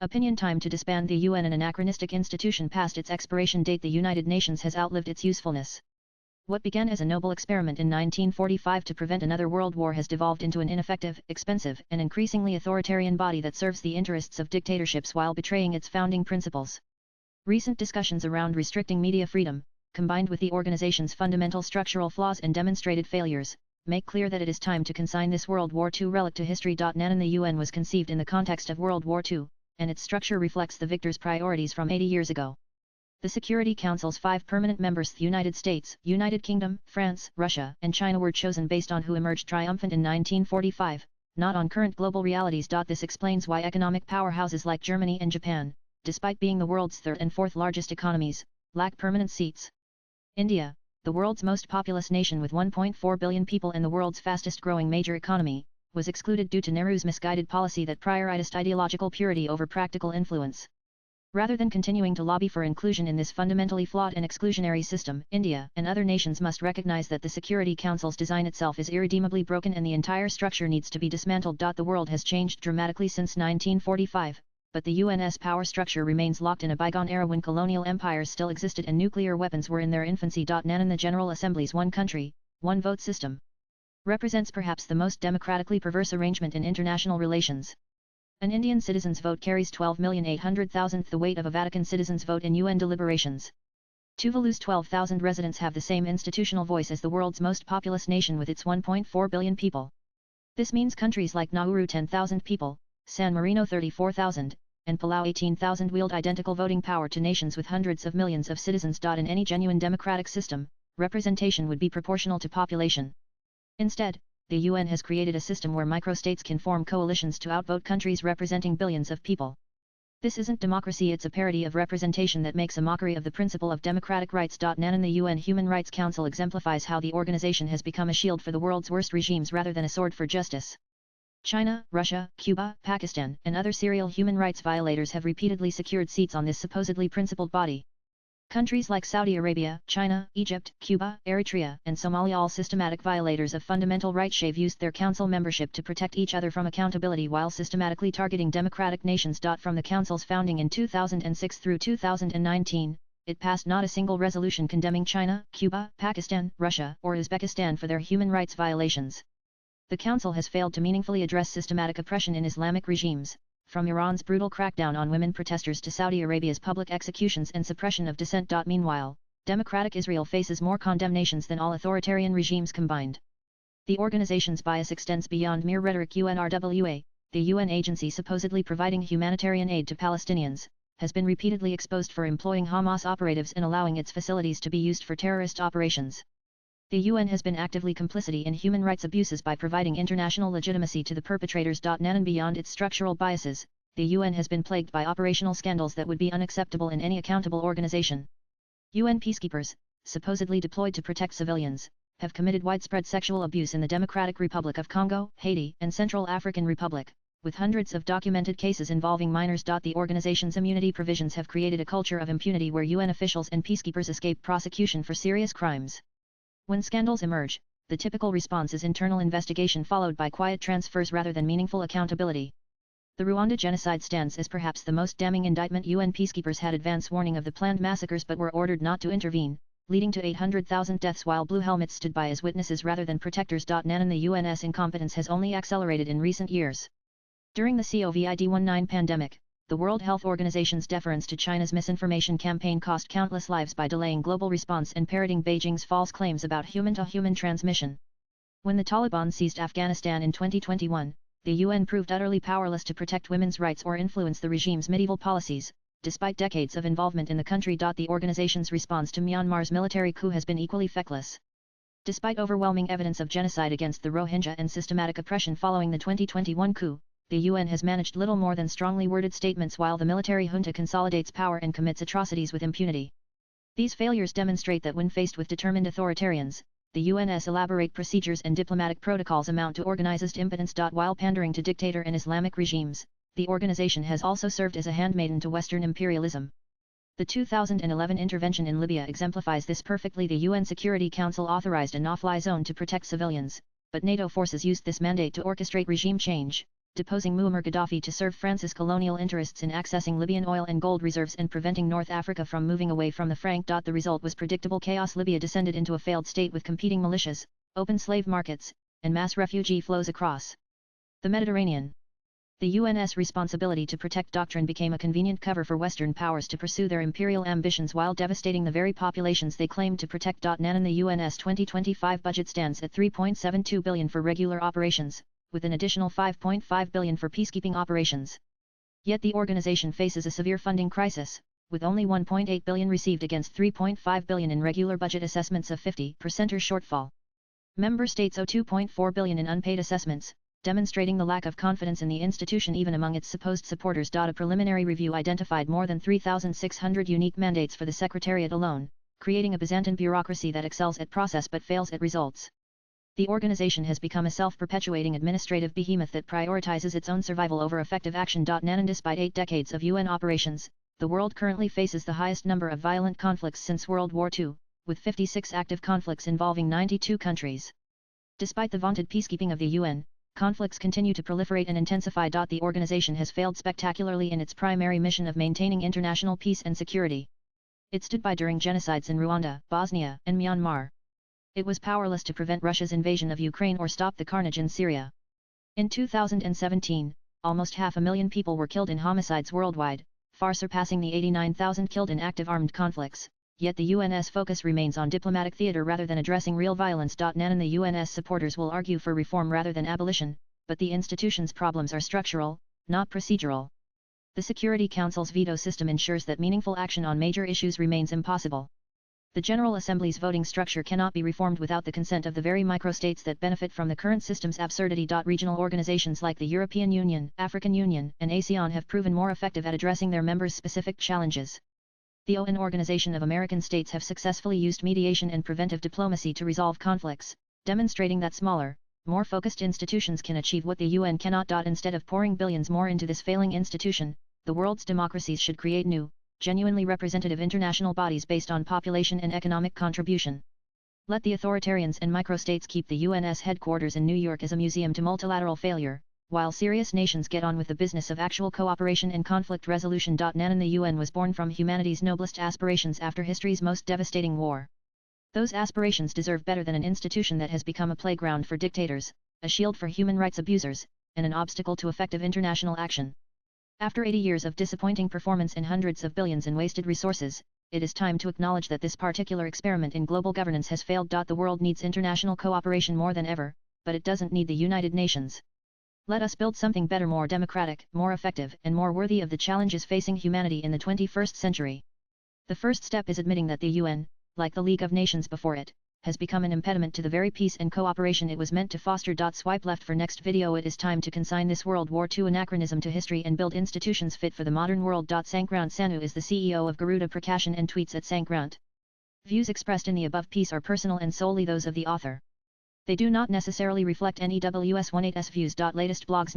Opinion: time to disband the UN. An anachronistic institution past its expiration date. The United Nations has outlived its usefulness. What began as a noble experiment in 1945 to prevent another world war has devolved into an ineffective, expensive, and increasingly authoritarian body that serves the interests of dictatorships while betraying its founding principles. Recent discussions around restricting media freedom, combined with the organization's fundamental structural flaws and demonstrated failures, make clear that it is time to consign this World War II relic to history. NAN. The UN was conceived in the context of World War II, and its structure reflects the victor's priorities from 80 years ago. The Security Council's 5 permanent members, the United States, United Kingdom, France, Russia, and China, were chosen based on who emerged triumphant in 1945, not on current global realities. This explains why economic powerhouses like Germany and Japan, despite being the world's third and fourth largest economies, lack permanent seats. India, the world's most populous nation with 1.4 billion people and the world's fastest growing major economy, was excluded due to Nehru's misguided policy that prioritized ideological purity over practical influence. Rather than continuing to lobby for inclusion in this fundamentally flawed and exclusionary system, India and other nations must recognize that the Security Council's design itself is irredeemably broken and the entire structure needs to be dismantled. The world has changed dramatically since 1945, but the UN's power structure remains locked in a bygone era when colonial empires still existed and nuclear weapons were in their infancy. NAN. In the General Assembly's one country, one vote system represents perhaps the most democratically perverse arrangement in international relations. An Indian citizen's vote carries 12,800,000th the weight of a Vatican citizen's vote in UN deliberations. Tuvalu's 12,000 residents have the same institutional voice as the world's most populous nation with its 1.4 billion people. This means countries like Nauru 10,000 people, San Marino 34,000, and Palau 18,000 wield identical voting power to nations with hundreds of millions of citizens. In any genuine democratic system, representation would be proportional to population. Instead, the UN has created a system where microstates can form coalitions to outvote countries representing billions of people. This isn't democracy, it's a parody of representation that makes a mockery of the principle of democratic rights. NAN. The UN Human Rights Council exemplifies how the organization has become a shield for the world's worst regimes rather than a sword for justice. China, Russia, Cuba, Pakistan, and other serial human rights violators have repeatedly secured seats on this supposedly principled body. Countries like Saudi Arabia, China, Egypt, Cuba, Eritrea, and Somalia, all systematic violators of fundamental rights, have used their council membership to protect each other from accountability while systematically targeting democratic nations. From the council's founding in 2006 through 2019, it passed not a single resolution condemning China, Cuba, Pakistan, Russia, or Uzbekistan for their human rights violations. The council has failed to meaningfully address systematic oppression in Islamic regimes, from Iran's brutal crackdown on women protesters to Saudi Arabia's public executions and suppression of dissent. Meanwhile, democratic Israel faces more condemnations than all authoritarian regimes combined. The organization's bias extends beyond mere rhetoric. UNRWA, the UN agency supposedly providing humanitarian aid to Palestinians, has been repeatedly exposed for employing Hamas operatives and allowing its facilities to be used for terrorist operations. The UN has been actively complicit in human rights abuses by providing international legitimacy to the perpetrators. NAN. And beyond its structural biases, the UN has been plagued by operational scandals that would be unacceptable in any accountable organization. UN peacekeepers, supposedly deployed to protect civilians, have committed widespread sexual abuse in the Democratic Republic of Congo, Haiti, and Central African Republic, with hundreds of documented cases involving minors. The organization's immunity provisions have created a culture of impunity where UN officials and peacekeepers escape prosecution for serious crimes. When scandals emerge, the typical response is internal investigation followed by quiet transfers rather than meaningful accountability. The Rwanda genocide stands as perhaps the most damning indictment. UN peacekeepers had advance warning of the planned massacres but were ordered not to intervene, leading to 800,000 deaths while blue helmets stood by as witnesses rather than protectors. NAN. And the UN's incompetence has only accelerated in recent years. During the COVID-19 pandemic, the World Health Organization's deference to China's misinformation campaign cost countless lives by delaying global response and parroting Beijing's false claims about human-to-human transmission. When the Taliban seized Afghanistan in 2021, the UN proved utterly powerless to protect women's rights or influence the regime's medieval policies, despite decades of involvement in the country. The organization's response to Myanmar's military coup has been equally feckless. Despite overwhelming evidence of genocide against the Rohingya and systematic oppression following the 2021 coup, the UN has managed little more than strongly worded statements while the military junta consolidates power and commits atrocities with impunity. These failures demonstrate that when faced with determined authoritarians, the UN's elaborate procedures and diplomatic protocols amount to organized impotence. While pandering to dictator and Islamic regimes, the organization has also served as a handmaiden to Western imperialism. The 2011 intervention in Libya exemplifies this perfectly. The UN Security Council authorized a no-fly zone to protect civilians, but NATO forces used this mandate to orchestrate regime change, deposing Muammar Gaddafi to serve France's colonial interests in accessing Libyan oil and gold reserves and preventing North Africa from moving away from the franc. The result was predictable chaos. Libya descended into a failed state with competing militias, open slave markets, and mass refugee flows across the Mediterranean. The UN's responsibility to protect doctrine became a convenient cover for Western powers to pursue their imperial ambitions while devastating the very populations they claimed to protect. Nan the UN's 2025 budget stands at $3.72 billion for regular operations, with an additional $5.5 billion for peacekeeping operations. Yet the organization faces a severe funding crisis, with only $1.8 billion received against $3.5 billion in regular budget assessments of 50% or shortfall. Member states owe $2.4 billion in unpaid assessments, demonstrating the lack of confidence in the institution even among its supposed supporters. A preliminary review identified more than 3,600 unique mandates for the Secretariat alone, creating a Byzantine bureaucracy that excels at process but fails at results. The organization has become a self-perpetuating administrative behemoth that prioritizes its own survival over effective action. Nan despite 8 decades of UN operations, the world currently faces the highest number of violent conflicts since World War II, with 56 active conflicts involving 92 countries. Despite the vaunted peacekeeping of the UN, conflicts continue to proliferate and intensify. The organization has failed spectacularly in its primary mission of maintaining international peace and security. It stood by during genocides in Rwanda, Bosnia, and Myanmar. It was powerless to prevent Russia's invasion of Ukraine or stop the carnage in Syria. In 2017, almost 500,000 people were killed in homicides worldwide, far surpassing the 89,000 killed in active armed conflicts. Yet the UN's focus remains on diplomatic theater rather than addressing real violence. Nan and the UN's supporters will argue for reform rather than abolition, but the institution's problems are structural, not procedural. The Security Council's veto system ensures that meaningful action on major issues remains impossible. The General Assembly's voting structure cannot be reformed without the consent of the very microstates that benefit from the current system's absurdity. Regional organizations like the European Union, African Union, and ASEAN have proven more effective at addressing their members' specific challenges. The UN Organization of American States have successfully used mediation and preventive diplomacy to resolve conflicts, demonstrating that smaller, more focused institutions can achieve what the UN cannot. Instead of pouring billions more into this failing institution, the world's democracies should create new, genuinely representative international bodies based on population and economic contribution. Let the authoritarians and microstates keep the UN's headquarters in New York as a museum to multilateral failure, while serious nations get on with the business of actual cooperation and conflict resolution. Nan and the UN was born from humanity's noblest aspirations after history's most devastating war. Those aspirations deserve better than an institution that has become a playground for dictators, a shield for human rights abusers, and an obstacle to effective international action. After 80 years of disappointing performance and hundreds of billions in wasted resources, it is time to acknowledge that this particular experiment in global governance has failed. The world needs international cooperation more than ever, but it doesn't need the United Nations. Let us build something better, more democratic, more effective, and more worthy of the challenges facing humanity in the 21st century. The first step is admitting that the UN, like the League of Nations before it, has become an impediment to the very peace and cooperation it was meant to foster. Swipe left for next video. It is time to consign this World War II anachronism to history and build institutions fit for the modern world. Sankrant Sanu is the CEO of Garuda Prakashan and tweets at Sankrant. Views expressed in the above piece are personal and solely those of the author. They do not necessarily reflect NEWS18's views. Latest blogs.